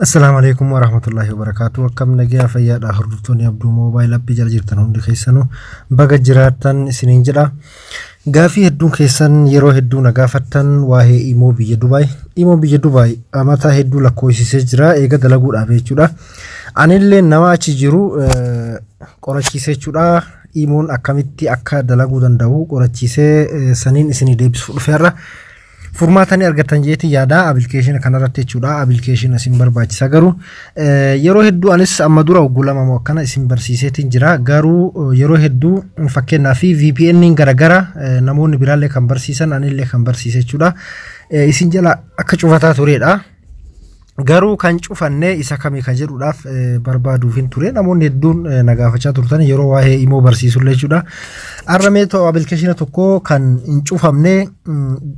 السلام عليكم ورحمة الله وبركاته. كم نجيا فيا دهرتون يبدو موبايل أبي جرجرتن هم دخيسانو بجراتن سنين جرا غافي هدون خيسان يرو هدون غافتن واه إيمو بيجي دبي أما تا هدو لكويسي سجرا إيجا دلقود أبيتشودا أنا اللي نواچ جرو قراشي سجرا إيمون أكملتي أكا دلقودن داو قراشي سنين سنين ديبس فورفيرا furmaata ni argatan jeeti yaada application kana irratti jechuudha. Application isin barbaachisa garuu yeroo hedduu anis amma dura oggulama moo kana isin barsiiseetiin jira. Garuu yeroo hedduu fakkeenyaa fi VPN garagara namoonni biraallee kan barsiisan anillee kan barsiise jechuudha. Isin jala akka cufataa tureedha. Garuu kan cufanne isa kamii kan jedhuudhaaf barbaaduufin ture namoonni hedduun nagaafachaa turtan yeroo waa'ee imoo barsiisullee jechuudha. Arrameeto application tokko kan hin cufamne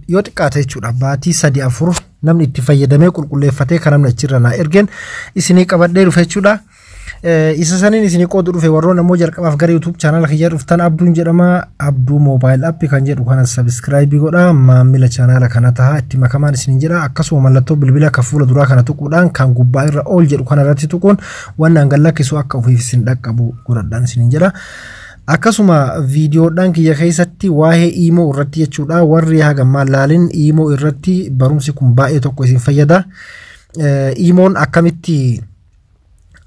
yoo xiqqaate jechuudha. Baatii 3-4 namni itti fayyadamee qulqulleeffatee kan namni achirra naa ergen isinii qabadhee dhufe jechuudha. Isa saniin isinii qoodu dhufe warroon ammoo jalqabaaf gara YouTube channel kiyya dhuftan Abduun jedhama. Abduu mobile app kan jedhu kana subscribe godha. Maamila channel kana taha itti makamaan isinin jedha. Akkasuma mallattoo bilbila akka fuula duraa kana tuquudhaan kan gubbaa irra ol jedhu kana irratti tuquun waan angallakkisu akka ofiif isin dhaqqabu godhadhaan isinin jedha. Akkasuma viidiyoodhaan kiyya keessatti waa'ee imoo irratti jechuudha. Warri hagammaan laalin imoo irratti barumsi kun baay'ee tokko isin fayyada. Imoon akkamitti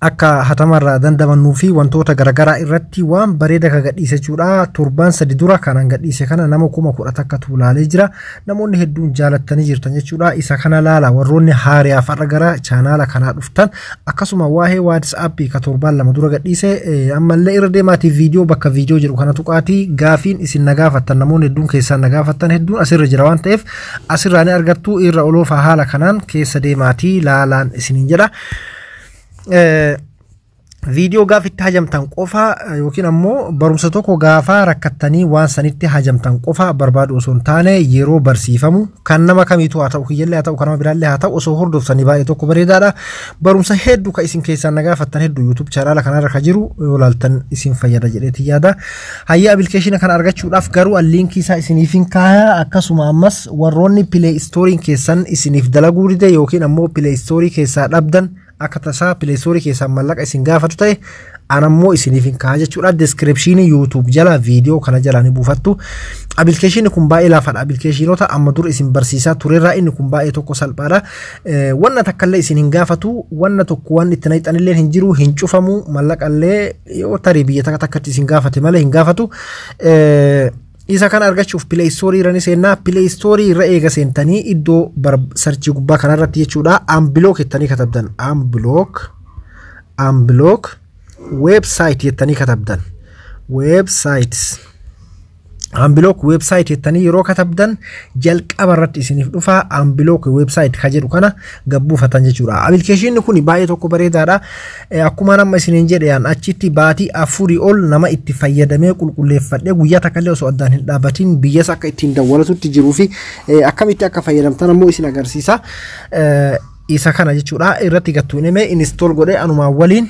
akka hatamarraa dandamannuu fi wantoota garagaraa irratti waan bareeda ka gadhiise jechuudha. Torbaan 3 dura kanan gadhiise kana nama 10,000 akka tuulaalee jira. Namoonni hedduun jaalattanii jirtan jechuudha. Isa kana laala warroonni haariyaaf har'a gara chaanaala kanaa dhuftan akkasuma waa'ee WhatsApp ka torbaan 2 dura gadhiise ammallee irra deemaatiif viidiyoo bakka viidiyoo jedhu kana tuqaatii gaafiin isin nagaafattan namoonni hedduun keessaan nagaafattan hedduun asirra jira waan ta'eef asirraa ni argattu irra oloofa haala kanaan keessa deemaatii laalaan isinin jedha. Video gaafitti hajamtan qofa yookiin ammoo barumsa tokko gaafa rakkattanii waan sanitti hajamtan qofa barbaadu osoo hin taane yeroo barsiifamu kan nama kamiitu haa ta'u kiyyallee haa ta'u kan nama biraallee haa ta'u osoo hordoftanii baay'ee tokko bareedaadha. Barumsa hedduu ka isin keessaan nagaafattan hedduu YouTube channel kanarra ka jiru yoo laaltan isin fayyada jedheeti yaada. Hayya application kana argachuudhaaf garuu linkii isaa isiniifin kaaya. Akkasuma ammas warroonni Play Store keessan isiniif dalaguu dide yookiin ammoo Play Store keessaa dhabdan akka tasaa Play Store keessaa mallaqa isin gaafatu ta'e anammoo isiniifin kaa'aa jechuudha. Description YouTube jala video kana jala ni buufattu. Application kun baay'ee laafaadha. Applicationota amma dur isin barsiisaa turerraa inni kun baay'ee tokko salphaadha. Wanna takkallee isin hin gaafatu, wanna tokko waan itti naqxanillee hin jiru, hin cufamu, mallaqallee yoo tarii biyya takkatti isin gaafate malee hin gaafatu. Isa kana argachuuf Play Store irra ni seenna. Play Store irra eega seentanii iddoo sarchii gubbaa kanarratti jechuudha. Unblock jettanii katabdan. Unblock website jettanii katabdan. Unblock website jettanii yeroo katabdan jalqaba irratti isiniif dhufa unblock website ka jedhu kana gabbuufatan jechuudha. Application kun baay'ee tokko bareedaadha. Akkuma nama isiniin jedhan achitti baatii 4 ol nama itti fayyadamee qulqulleeffadhee guyyaa takkallee osoo addaan hin dhaabatin biyyas akka ittiin dawwalatutti jiruu fi akkamitti akka fayyadamtan ammoo isin agarsiisa. Isa kana jechuudha irratti gattuun himee install godhee anumaan waliin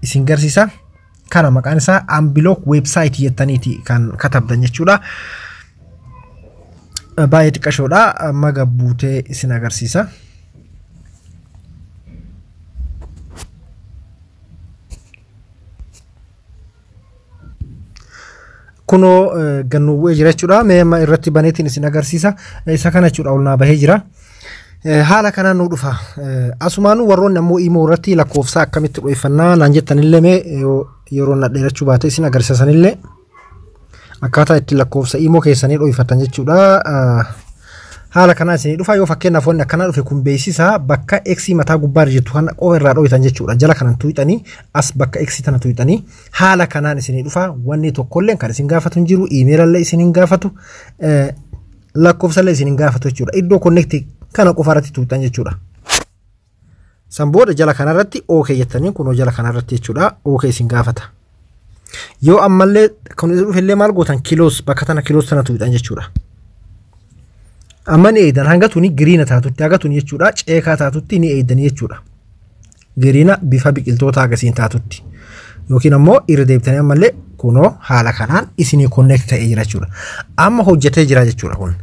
isin garsiisa. Kana maqaan isaa unblock website jettaniiti kan katabdan jechuudha. Baay'ee xiqqashoodha amma gabbuutee isin agarsiisa. Kuno gannuuwwee jira jechuudha. Mee amma irratti baneetiin isin agarsiisa. Isa kana jechuudha ol naa bahee jira. Haala kanaan nu dhufa. Asumaanuu warroonni ammoo imoo irratti lakkoofsa akkamitti dhoofannaa naan jettanillee mee yeroo na dheerachuu baate isin agarsiisanillee akkaataa itti lakkoofsa imoo keessanii dhoofatan jechuudha. Haala kanaan isin dhufa yoo fakkeenyaaf wanni akkana dhufe kun beeksisa bakka X mataa gubbaa jirtu kan qofa irraa dhooftan jechuudha. Jala kanan tuuxanii as bakka X tana tuuxanii haala kanaan isin dhufa wanni tokkollee kan isin gaafatu hin jiru. Email isin hin gaafatu. Lakkoofsallee isin hin gaafatu jechuudha. Iddoo connect kana qofa irratti tuuxan jechuudha. Sanbooda jala kanarratti okay jettanii kunoo jala kanarratti jechuudha. Okay isin gaafata. Yoo ammallee kun dhufillee maal gootan kilos bakka tana kilos tana tuuxan jechuudha. Amma ni eedan hanga tuni giriina taatutti haga tuni jechuudha. Ceekaa taatutti ni eedan jechuudha. Giriina bifa biqiltoota agasiin taatutti. Yookiin ammoo irra deebitanii ammallee kunoo haala kanaan isinii connect ta'ee jira jechuudha. Amma hojjetee jira jechuudha kun.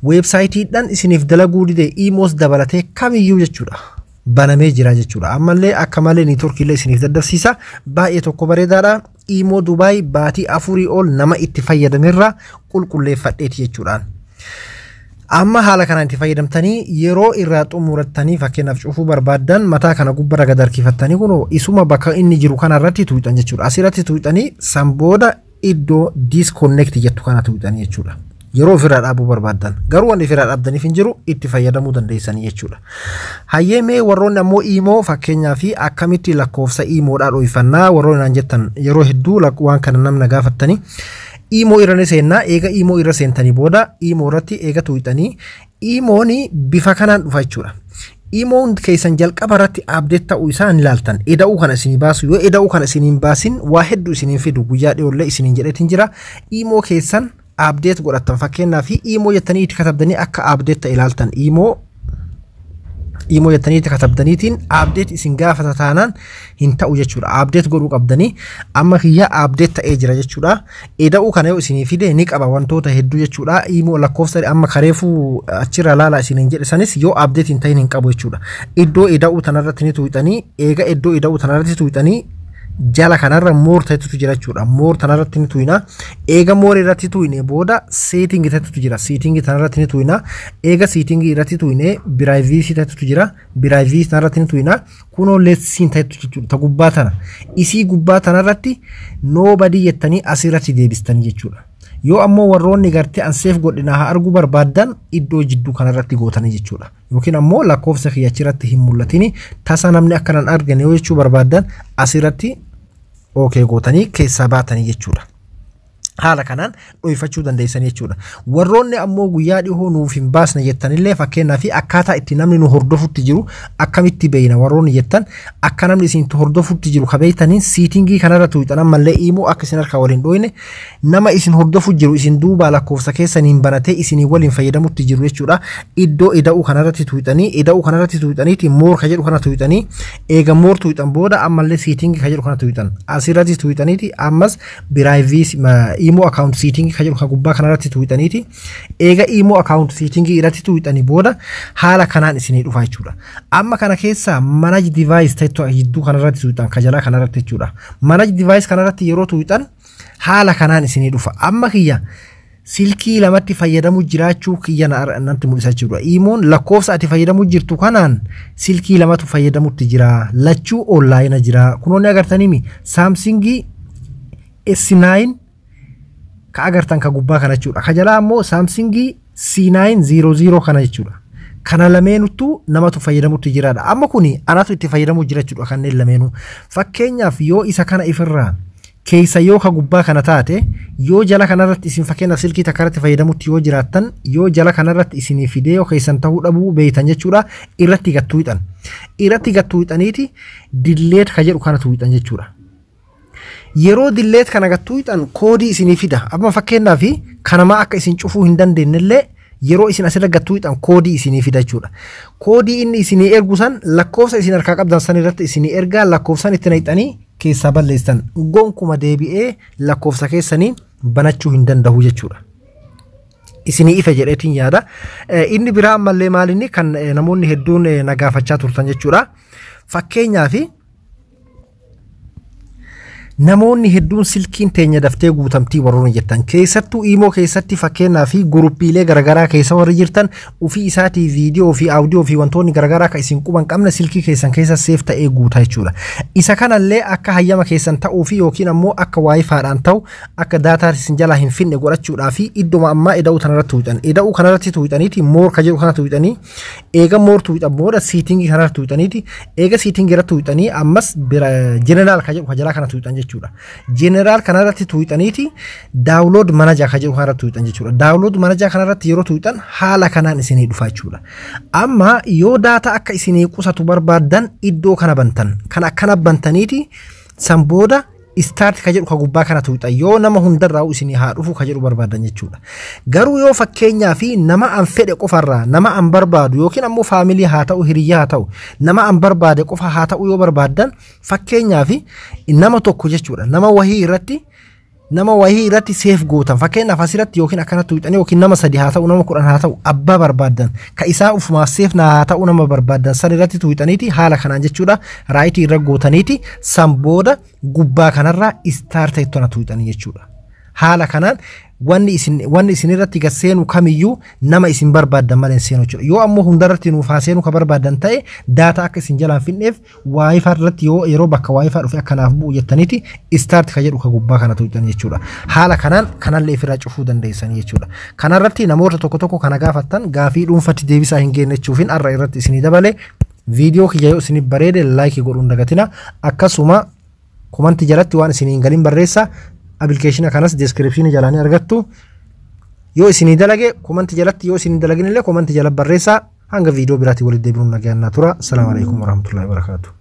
Websiteedhaan isiniif dalaguu dide imoos dabalatee kamiyyuu jechuudha. banamee jira jechuudha. Ammallee akka malee network illee isiniif daddabsiisa. Baay'ee tokko bareedaadha. Imo Dubai baatii 4 ol nama itti fayyadamerra qulqulleeffadheeti jechuudha. Amma haala kanaan itti fayyadamtanii yeroo irraa xumurattanii fakkeenyaaf cufuu barbaadan mataa kana gubbaa gad harkifattanii kunoo isuma bakka inni jiru kanarratti tuuxan jechuudha. Asirratti tuuxanii san booda iddoo disconnect jettu kana tuuxanii jechuudha. Yeroo ofirraa dhaabuu barbaadan garuu waan ofirraa dhaabdaniif hin jiru itti fayyadamuu dandeessanii jechuudha. Hayyeemee warroonni ammoo Imo fakkeenyaaf akkamitti lakkoofsa Imoodhaa dhoofannaa warroonni naan jettan yeroo hedduu waan kana namna gaafattanii Imo irra seenna eega Imo irra seentanii booda Imo irratti eega tuuxanii Imooni bifa kanaan dhufa jechuudha. Imoon keessan jalqaba irratti update ta'uu isaa ni ilaaltan. Eda'uu kana isinii baasu yoo eda'uu kana isiniin baasin waa hedduu isiniin fidu guyyaa dhiyoollee isiniin jedheetiin jira. Imo keessan update godhattan fakkeenyaaf Imo jettanii itti katabdanii akka update ta'e ilaaltan Imo jettanii itti katabdaniitiin update isin gaafata taanaan hin ta'u jechuudha. Update godhuu qabdanii amma kiyya update ta'ee jira jechuudha. Eda'uu kana yoo isinii fide ni qaba wantoota hedduu jechuudha. Imo lakkoofsa amma kareefuu achirra laala isiniin jedhe sanis yoo update hin ta'in hin qabu jechuudha. Iddoo eda'uu tanarratti ni tuuxanii eega iddoo eda'uu tanarratti tuuxanii jala kanarra moor ta'etu jira jechuudha. Moor tanarratti ni tuuina. Eega moor irratti tuuine booda setting ta'etu jira. Setting tanarratti ni tuuina. Eega setting irratti tuuine privacy ta'etu jira. Privacy tanarratti ni tuuina. Kuno letsin ta'etu jechuudha. Ta gubbaa tana. Isii gubbaa tanarratti nobody jettanii asirratti deebistanii jechuudha. Yoo ammoo warroonni gartee unsafe godhina haa arguu barbaadan iddoo jidduu kanarratti gootanii jechuudha. Yookiin ammoo lakkoofsa kiyyachirratti hin mul'atini tasa namni akkanaan argane yoo jechuu barbaadan asirratti okay gootanii keessaa baatanii jechuudha. Haala kanaan dhoofachuu dandeessanii jechuudha. Warroonni ammoo guyyaa dhihoo nuuf hin baasne jettanillee fakkeenyaaf akkaataa itti namni nu hordofutti jiru akkamitti beeyna warroonni jettan akka namni isin hordofutti jiru kabeeytaniin siitingii kanarra tuuxan ammallee Imo akka isin harkaa waliin dhooyne nama isin hordofu jiru isin duuba lakkoofsa keessaniin banatee isinii waliin fayyadamutti jiru jechuudha. Iddoo eda'uu kanarratti tuuxaniiti moor ka jedhu kana tuuxanii eega moor tuuxan booda ammallee siitingii ka jedhu kana tuuxan asirratti tuuxaniiti ammas privacy Imo account setting ka jedhu ka gubbaa kanarratti tuuxaniiti eega Imo account setting irratti tuuxanii booda haala kanaan isinii dhufa jechuudha. Amma kana keessa manage device ta'etu jidduu kanarratti tuuxan ka jalaa kanarratti jechuudha. Manage device kanarratti yeroo tuuxan haala kanaan isinii dhufa. Amma kiyya silkii lamatti fayyadamu jiraachuu kiyya namatti mul'isa jechuudha. Imoon lakkoofsa ati fayyadamu jirtu kanaan silkii lamatu fayyadamutti jira. Lachuu online jira. Kunoonni agartaniimi Samsung S9 ka agartan ka gubbaa kana jechuudha. Ka jalaa ammoo Samsung C900 kana jechuudha. Kana lameenutu namatu fayyadamutti jiraadha. Amma kuni anatu itti fayyadamu jira jechuudha kanneen lameenu. Fakkeenyaaf yoo isa kana ifirraa keessa yoo ka gubbaa kana taate yoo jala kanarratti isin fakkeenyaaf silkii takkarratti fayyadamutti yoo jiraattan yoo jala kanarratti isinii fidee yoo keessan ta'uu dhabuu beeytan jechuudha irratti gattuuxan. Irratti gattuuxaniiti delete ka jedhu kana tuuxan jechuudha. Yeroo delete kana gattuuxan koodii isinii fida. Amma fakkeenyaaf kanama akka isin cufuu hin dandeenyellee yeroo isin asirra gattuuxan koodii isinii fida jechuudha. Koodii inni isinii ergu san lakkoofsa isin harkaa qabdan san irratti isinii ergaa lakkoofsan itti naqxanii keessaa balleessan gonkuma deebi'ee lakkoofsa keessanii banachuu hin danda'u jechuudha. Isinii ife jedheetiin yaada. Inni biraa ammallee maalinni kan namoonni hedduun nagaafachaa turtan jechuudha. Fakkeenyaaf namoonni hedduun silkiin teenya daftee guutamtii warroonni jettan keessattuu Imo keessatti fakkeenyaaf guruppiilee garagaraa keessa warri jirtan ofii isaatii viidiyoo fi audio fi wantoonni garagaraa akka isin quban qabna silkii keessan keessa seef ta'ee guutaa jechuudha. Isa kanallee akka hayyama keessan ta'uu fi yookiin ammoo akka waayifaadhaan ta'u akka daataa isin jalaa hin finne godhachuudhaa fi idduma ammaa eda'uu kanarratti tuuxan. Eda'uu kanarratti tuuxaniiti moor ka jedhu kana tuuxanii eega moor tuuxan booda siitingii kanarratti tuuxaniiti eega siitingii irratti tuuxanii ammas jeneraal ka jedhu ka jalaa kana tuuxan jechuudha. General kanarratti tuuxaniiti download manager ka jedhu kanarratti tuuxan jechuudha. Download manager kanarratti yeroo tuuxan haala kanaan isinii dhufa jechuudha. Amma yoo data akka isinii qusatu barbaadan iddoo kana bantan kan akkana bantaniiti san booda start ka jedhu ka gubbaa kana tuuxan yoo nama hundarraa isinii haa dhufu ka jedhu barbaadan jechuudha. Garuu yoo fakkeenyaa fi nama an fedhe qofarraa nama an barbaadu yookiin ammoo faamilii haa ta'u hiriyyaa haa ta'u nama an barbaade qofa haa ta'u yoo barbaadan fakkeenyaa fi nama tokko jechuudha. Nama wahii irratti nama wayii irratti seef gootan fakkeenyaaf asirratti yookiin akkanatti tuuxanii yookiin nama 3 haa ta'u nama 10 haa ta'u abbaa barbaadan ka isaa ufumaa seef na haa ta'u nama barbaadan san irratti tuuxaniiti haala kanaan jechuudha raayitii irra gootaniiti san booda gubbaa kanarraa istaarta ittona tuuxanii jechuudha haala kanaan wanni isin irratti gaseenu kamiyyuu nama isin barbaadan malee seenu jechuudha yoo ammoo hundarratti nuuf haaseenu ka barbaadan ta'e data akka isin jalaan finneef wifi irratti yeroo bakka wifi dhufe akkanaaf bu'u jettaniiti start ka jedhu ka gubbaa kana tuuxanii jechuudha haala kanaan kanallee ofirraa cufuu dandeessanii jechuudha kanarratti namoota tokko kana gaafattan gaafii dhuunfatti deebisaa hin geenne jechuufin arra irratti isinii dabale viidiyoo kiyya yoo isinii bareede like godhuun dagatina akkasuma komanti jalatti waan isinii hin galin barreessa application kanas description jalanii argattu yoo isinii dalage komanti jalatti yoo isinii dalagin illee komanti jala barreessa hanga viidiyoo biraatti walitti deebinuun nagaannaa tura. Assalamu alaykum warahmatullahi wabarakatuh.